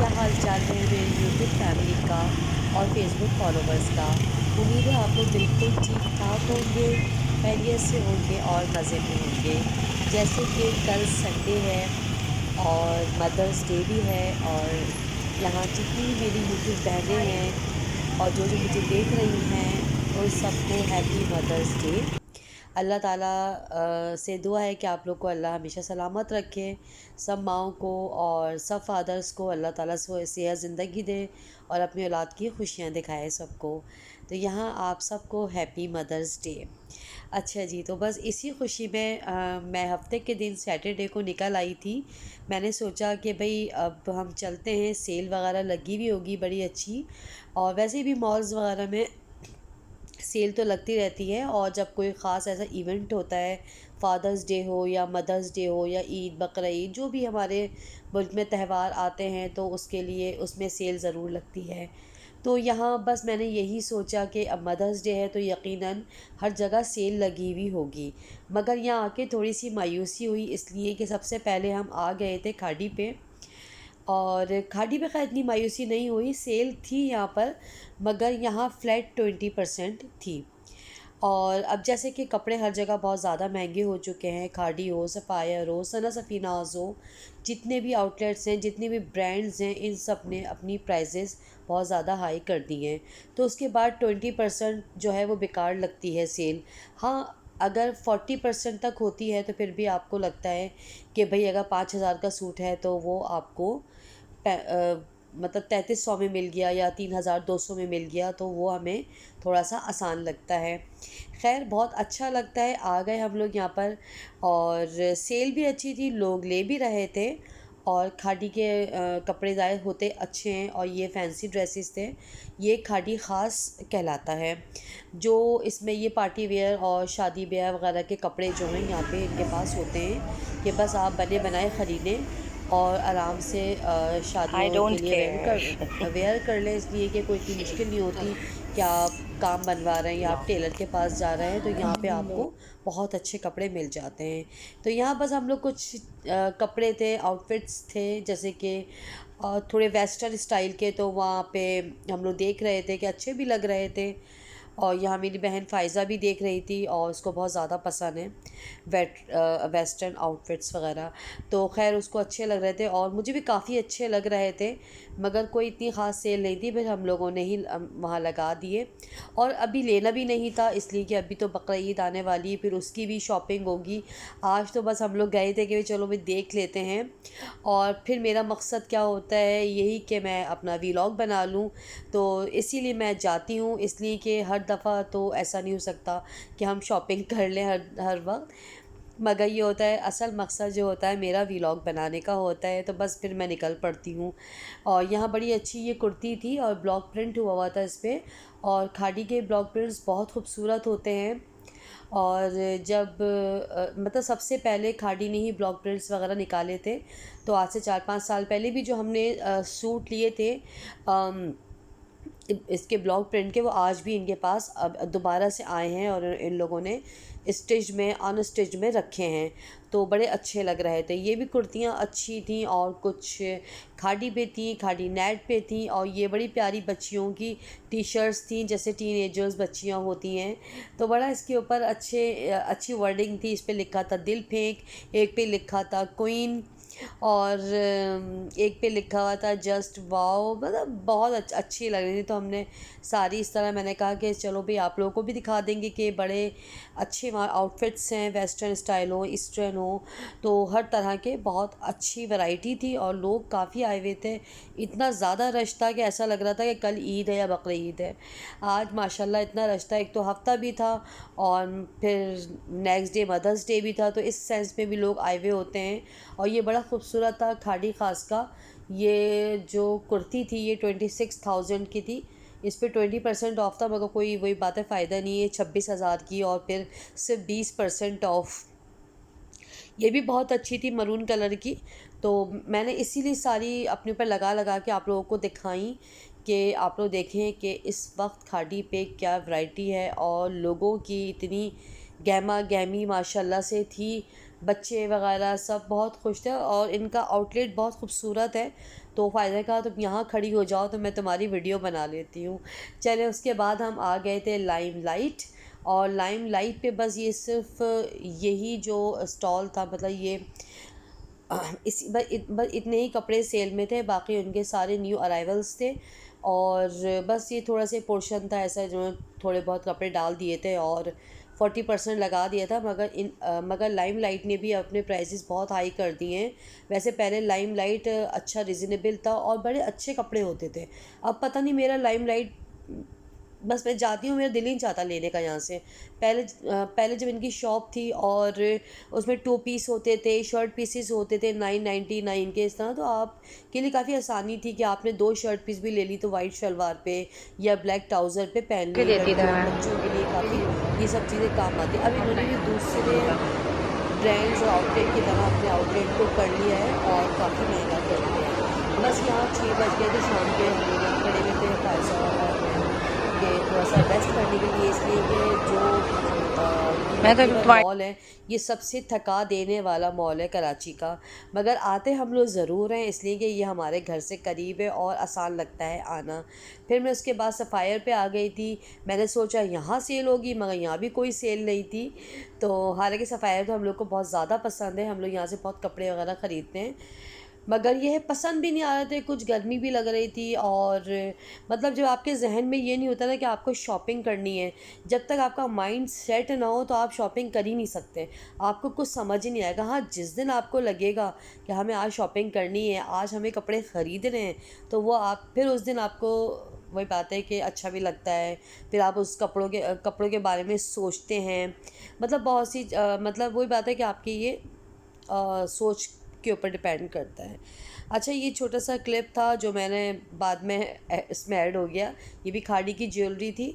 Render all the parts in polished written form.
क्या हाल चाल है मेरे यूट्यूब फैमिली का और फेसबुक फॉलोवर्स का। उम्मीद है आप लोग बिल्कुल ठीक ठाक होंगे, खैरियत से होंगे और मज़े में होंगे। जैसे कि कल संडे है और मदर्स डे भी है, और यहाँ जितनी भी मेरी यूट्यूब बहनें हैं और जो जो मुझे देख रही हैं उन सबको हैप्पी मदर्स डे। अल्लाह ताला से दुआ है कि आप लोग को अल्लाह हमेशा सलामत रखे, सब माँओं को और सब फादर्स को अल्लाह ताला से सेहत ज़िंदगी दे और अपनी औलाद की खुशियाँ दिखाए सबको। तो यहाँ आप सबको हैप्पी मदर्स डे। अच्छा जी, तो बस इसी खुशी में मैं हफ्ते के दिन सैटरडे को निकल आई थी। मैंने सोचा कि भाई अब हम चलते हैं, सेल वगैरह लगी हुई होगी बड़ी अच्छी, और वैसे भी मॉल्स वगैरह में सेल तो लगती रहती है। और जब कोई ख़ास ऐसा इवेंट होता है, फादर्स डे हो या मदर्स डे हो या ईद बकरा ईद, जो भी हमारे मुल्क में त्यौहार आते हैं तो उसके लिए उसमें सेल ज़रूर लगती है। तो यहाँ बस मैंने यही सोचा कि अब मदर्स डे है तो यकीनन हर जगह सेल लगी हुई होगी। मगर यहाँ आके थोड़ी सी मायूसी हुई, इसलिए कि सबसे पहले हम आ गए थे खाड़ी पे, और खाड़ी पे खैर इतनी मायूसी नहीं हुई, सेल थी यहाँ पर, मगर यहाँ फ्लैट 20% थी। और अब जैसे कि कपड़े हर जगह बहुत ज़्यादा महंगे हो चुके हैं, खाड़ी हो, सफ़ायर हो, सना सफ़ीनाज़ हो, जितने भी आउटलेट्स हैं, जितने भी ब्रांड्स हैं, इन सब ने अपनी प्राइजेस बहुत ज़्यादा हाई कर दी हैं। तो उसके बाद 20% जो है वो बेकार लगती है सेल। हाँ, अगर 40% तक होती है तो फिर भी आपको लगता है कि भाई अगर 5,000 का सूट है तो वो आपको मतलब 3300 में मिल गया या 3,200 में मिल गया, तो वो हमें थोड़ा सा आसान लगता है। खैर बहुत अच्छा लगता है। आ गए हम लोग यहाँ पर, और सेल भी अच्छी थी, लोग ले भी रहे थे, और खादी के कपड़े ज़ाहिर होते अच्छे हैं, और ये फैंसी ड्रेसेस थे। ये खादी ख़ास कहलाता है। जो इसमें ये पार्टी वेयर और शादी ब्याह वगैरह के कपड़े जो हैं यहाँ पे इनके पास होते हैं, कि बस आप बने बनाए ख़रीदें और आराम से I शादियों के don't लिए care. वेयर कर लें, इसलिए कि कोई इतनी मुश्किल नहीं होती कि आप काम बनवा रहे हैं या आप टेलर के पास जा रहे हैं, तो यहाँ पे आपको बहुत अच्छे कपड़े मिल जाते हैं। तो यहाँ बस हम लोग कुछ कपड़े थे, आउटफिट्स थे, जैसे कि थोड़े वेस्टर्न स्टाइल के, तो वहाँ पे हम लोग देख रहे थे कि अच्छे भी लग रहे थे। और यहाँ मेरी बहन फ़ायज़ा भी देख रही थी और उसको बहुत ज़्यादा पसंद है वेस्टर्न आउटफिट्स वगैरह। तो खैर उसको अच्छे लग रहे थे और मुझे भी काफ़ी अच्छे लग रहे थे, मगर कोई इतनी ख़ास सेल नहीं थी, फिर हम लोगों ने ही वहाँ लगा दिए। और अभी लेना भी नहीं था, इसलिए कि अभी तो बकरा ईद आने वाली है, फिर उसकी भी शॉपिंग होगी। आज तो बस हम लोग गए थे कि भाई चलो भाई देख लेते हैं। और फिर मेरा मकसद क्या होता है, यही कि मैं अपना वीलॉग बना लूँ, तो इसीलिए मैं जाती हूँ। इसलिए कि हर दफ़ा तो ऐसा नहीं हो सकता कि हम शॉपिंग कर लें हर हर वक्त, मगर ये होता है असल मकसद जो होता है मेरा वीलॉग बनाने का होता है, तो बस फिर मैं निकल पड़ती हूँ। और यहाँ बड़ी अच्छी ये कुर्ती थी और ब्लॉक प्रिंट हुआ हुआ था इस पर, और खादी के ब्लॉक प्रिंट्स बहुत खूबसूरत होते हैं। और जब मतलब सबसे पहले खादी ने ही ब्लॉक प्रिंट्स वगैरह निकाले थे, तो आज से 4-5 साल पहले भी जो हमने सूट लिए थे इसके ब्लॉक प्रिंट के, वो आज भी इनके पास अब दोबारा से आए हैं, और इन लोगों ने स्टिच में अनस्टिच में रखे हैं, तो बड़े अच्छे लग रहे थे। ये भी कुर्तियाँ अच्छी थी, और कुछ खादी पे थी, खादी नेट पे थी, और ये बड़ी प्यारी बच्चियों की टी शर्ट्स थी, जैसे टीनेजर्स बच्चियाँ होती हैं। तो बड़ा इसके ऊपर अच्छी वर्डिंग थी, इस पे लिखा था दिल फेंक, एक पे लिखा था क्वीन, और एक पे लिखा हुआ था जस्ट वाओ। मतलब बहुत अच्छी लग रही थी, तो हमने सारी इस तरह, मैंने कहा कि चलो भाई आप लोगों को भी दिखा देंगे कि बड़े अच्छे वहाँ आउटफिट्स हैं, वेस्टर्न स्टाइल हो, ईस्टर्न हो, तो हर तरह के बहुत अच्छी वैरायटी थी, और लोग काफ़ी आए हुए थे। इतना ज़्यादा रश था कि ऐसा लग रहा था कि कल ईद है या बकरा ईद है। आज माशाल्लाह इतना रश था, एक तो हफ्ता भी था और फिर नेक्स्ट डे मदर्स डे भी था, तो इस सेंस में भी लोग आए हुए होते हैं। और ये बड़ा खूबसूरत था खादी खास का। ये जो कुर्ती थी ये 26,000 की थी, इस पे 20% ऑफ था, मगर कोई वही बात है, फ़ायदा नहीं है 26,000 की और फिर सिर्फ 20% ऑफ। ये भी बहुत अच्छी थी मरून कलर की, तो मैंने इसीलिए सारी अपने ऊपर लगा लगा के आप लोगों को दिखाई कि आप लोग देखें कि इस वक्त खादी पे क्या वैरायटी है, और लोगों की इतनी गहमा गहमी माशाल्लाह से थी। बच्चे वगैरह सब बहुत खुश थे और इनका आउटलेट बहुत खूबसूरत है। तो फ़ायदा कहा तुम यहाँ खड़ी हो जाओ तो मैं तुम्हारी वीडियो बना लेती हूँ। चले उसके बाद हम आ गए थे लाइम लाइट। और लाइम लाइट पे बस ये सिर्फ यही जो स्टॉल था, मतलब ये बस इतने ही कपड़े सेल में थे, बाकी उनके सारे न्यू अराइवल्स थे। और बस ये थोड़ा सा पोर्शन था ऐसा जो थोड़े बहुत कपड़े डाल दिए थे और 40% लगा दिया था। मगर लाइम लाइट ने भी अपने प्राइसेस बहुत हाई कर दिए हैं। वैसे पहले लाइम लाइट अच्छा रिजनेबल था और बड़े अच्छे कपड़े होते थे। अब पता नहीं मेरा लाइम लाइट, बस मैं जाती हूँ, मेरा दिल ही नहीं चाहता लेने का यहाँ से। पहले जब इनकी शॉप थी और उसमें 2 पीस होते थे, शर्ट पीसेस होते थे 999 के इस तरह, तो आपके लिए काफ़ी आसानी थी कि आपने 2 शर्ट पीस भी ले ली तो वाइट शलवार पे या ब्लैक ट्राउज़र पे पहन के ली। देती था लड़कियों मैं। बच्चों के लिए काफ़ी ये सब चीज़ें काम आती। अब इन्होंने भी दूसरे ब्रांड्स और आउटलेट की तरह अपने आउटलेट को कर लिया है और काफ़ी महंगा कर लिया है। बस यहाँ 6 बज गए थे शाम के, हम लोग यहाँ खड़े हुए थे फायसा और मैं कि थोड़ा सा रेस्ट करने के लिए, इसलिए कि जो मैं तो रिवर तुम्हारी मॉल है ये सबसे थका देने वाला मॉल है कराची का। मगर आते हम लोग ज़रूर हैं इसलिए कि ये हमारे घर से करीब है और आसान लगता है आना। फिर मैं उसके बाद सफ़ायर पे आ गई थी। मैंने सोचा यहाँ सेल होगी, मगर यहाँ भी कोई सेल नहीं थी। तो हालांकि सफ़ायर तो हम लोग को बहुत ज़्यादा पसंद है, हम लोग यहाँ से बहुत कपड़े वगैरह ख़रीदते हैं। मगर यह पसंद भी नहीं आ रहे थे, कुछ गर्मी भी लग रही थी। और मतलब जब आपके जहन में ये नहीं होता ना कि आपको शॉपिंग करनी है, जब तक आपका माइंड सेट ना हो तो आप शॉपिंग कर ही नहीं सकते। आपको कुछ समझ ही नहीं आएगा। हाँ, जिस दिन आपको लगेगा कि हमें आज शॉपिंग करनी है, आज हमें कपड़े ख़रीदने हैं, तो वो आप फिर उस दिन आपको वही बात है कि अच्छा भी लगता है। फिर आप उस कपड़ों के बारे में सोचते हैं। मतलब बहुत सी मतलब वही बात है कि आपकी ये सोच के ऊपर डिपेंड करता है। अच्छा, ये छोटा सा क्लिप था जो मैंने बाद में इसमें ऐड हो गया। ये भी खाड़ी की ज्वेलरी थी,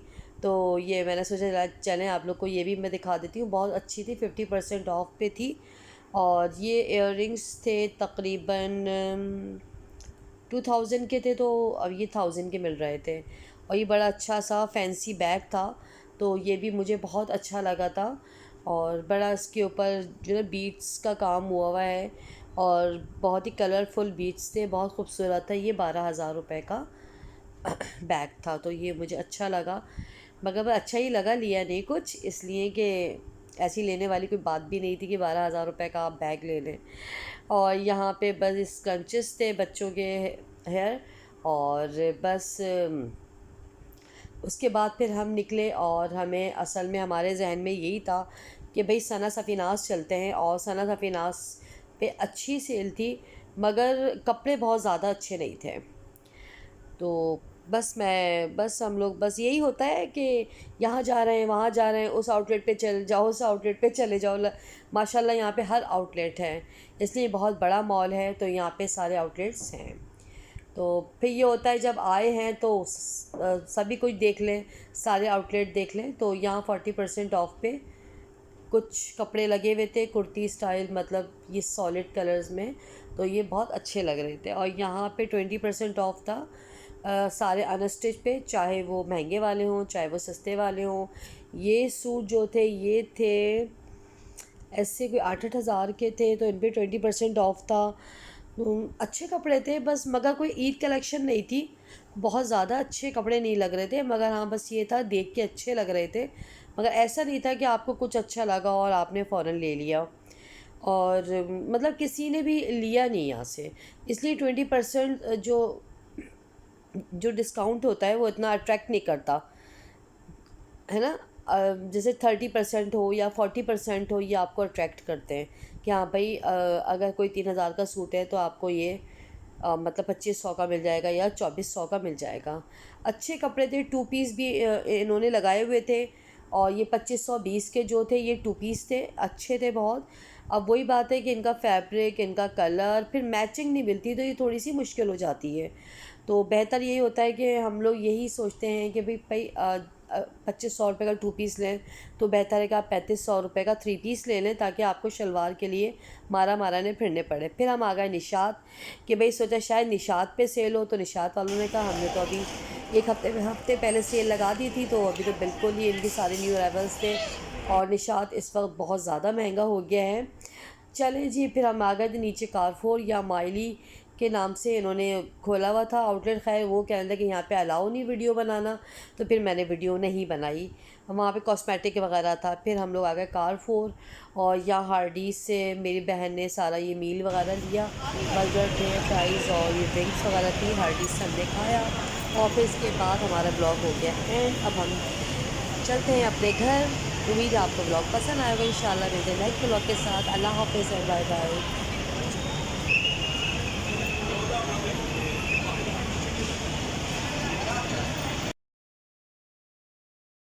तो ये मैंने सोचा चलें आप लोग को ये भी मैं दिखा देती हूँ। बहुत अच्छी थी, 50% ऑफ पे थी। और ये इयररिंग्स थे तकरीबन 2000 के थे, तो अब ये 1000 के मिल रहे थे। और ये बड़ा अच्छा सा फैंसी बैग था, तो ये भी मुझे बहुत अच्छा लगा था। और बड़ा इसके ऊपर जो है बीट्स का काम हुआ हुआ है और बहुत ही कलरफुल बीट्स थे, बहुत खूबसूरत था। ये 12,000 रुपये का बैग था, तो ये मुझे अच्छा लगा। मगर वह अच्छा ही लगा, लिया नहीं कुछ, इसलिए कि ऐसी लेने वाली कोई बात भी नहीं थी कि 12,000 रुपये का आप बैग ले लें। और यहाँ पे बस स्क्रंचेस थे बच्चों के हेयर। और बस उसके बाद फिर हम निकले और हमें असल में हमारे जहन में यही था कि भाई सना सफ़ीनास चलते हैं। और सना सफ़ीनास पे अच्छी सेल थी, मगर कपड़े बहुत ज़्यादा अच्छे नहीं थे। तो बस हम लोग बस यही होता है कि यहाँ जा रहे हैं, वहाँ जा रहे हैं, उस आउटलेट पे चल जाओ, उस आउटलेट पे चले जाओ। माशाल्लाह यहाँ पे हर आउटलेट है, इसलिए बहुत बड़ा मॉल है, तो यहाँ पे सारे आउटलेट्स हैं। तो फिर ये होता है जब आए हैं तो सभी कुछ देख लें, सारे आउटलेट देख लें। तो यहाँ 40% ऑफ पे कुछ कपड़े लगे हुए थे, कुर्ती स्टाइल, मतलब ये सॉलिड कलर्स में, तो ये बहुत अच्छे लग रहे थे। और यहाँ पे 20% ऑफ था सारे अनस्टिच पे, चाहे वो महंगे वाले हों चाहे वो सस्ते वाले हों। ये सूट जो थे ये थे ऐसे कोई 8-8 हज़ार के थे, तो इन पर 20% ऑफ था। अच्छे कपड़े थे बस, मगर कोई ईद कलेक्शन नहीं थी। बहुत ज़्यादा अच्छे कपड़े नहीं लग रहे थे, मगर हाँ बस ये था देख के अच्छे लग रहे थे। मगर ऐसा नहीं था कि आपको कुछ अच्छा लगा और आपने फ़ौरन ले लिया। और मतलब किसी ने भी लिया नहीं यहाँ से, इसलिए 20% जो जो डिस्काउंट होता है वो इतना अट्रैक्ट नहीं करता है ना। जैसे 30% हो या 40% हो, ये आपको अट्रैक्ट करते हैं कि हाँ भाई अगर कोई 3,000 का सूट है तो आपको ये मतलब 2500 का मिल जाएगा या 2400 का मिल जाएगा। अच्छे कपड़े थे, 2 पीस भी इन्होंने लगाए हुए थे। और ये 2520 के जो थे ये 2 पीस थे, अच्छे थे बहुत। अब वही बात है कि इनका फैब्रिक, इनका कलर, फिर मैचिंग नहीं मिलती, तो ये थोड़ी सी मुश्किल हो जाती है। तो बेहतर यही होता है कि हम लोग यही सोचते हैं कि भाई 2500 रुपये का 2 पीस लें, तो बेहतर है कि आप 3500 रुपये का 3 पीस ले लें, ताकि आपको शलवार के लिए मारा मारा ने फिरने पड़े। फिर हम आ गए निशात, कि भाई सोचा शायद निशात पे सेल हो, तो निशात वालों ने कहा हमने तो अभी एक हफ्ते पहले सेल लगा दी थी, तो अभी तो बिल्कुल ही इनके सारे न्यू अराइवल्स थे। और निशात इस वक्त बहुत ज़्यादा महंगा हो गया है। चलें जी, फिर हम आ गए थे नीचे कारफोर या माइली के नाम से इन्होंने खोला हुआ था आउटलेट। खैर वो कह रहे थे कि यहाँ पे अलाउ नहीं वीडियो बनाना, तो फिर मैंने वीडियो नहीं बनाई। वहाँ पे कॉस्मेटिक वगैरह था। फिर हम लोग आ गए कारफोर और यहाँ हार्डीज से मेरी बहन ने सारा ये मील वगैरह लिया, बर्गर थे, फ्राइज़ और ये ड्रिंक्स वगैरह थी। हार्डीज से हमने खाया और फिर इसके बाद हमारा ब्लॉग हो गया एंड। अब हम चलते हैं अपने घर। उम्मीद है आपको ब्लॉग पसंद आएगा। इंशाल्लाह मिलते हैं नेक्स्ट ब्लॉग के साथ। अल्लाह हाफ़िज़ और बाय बाय।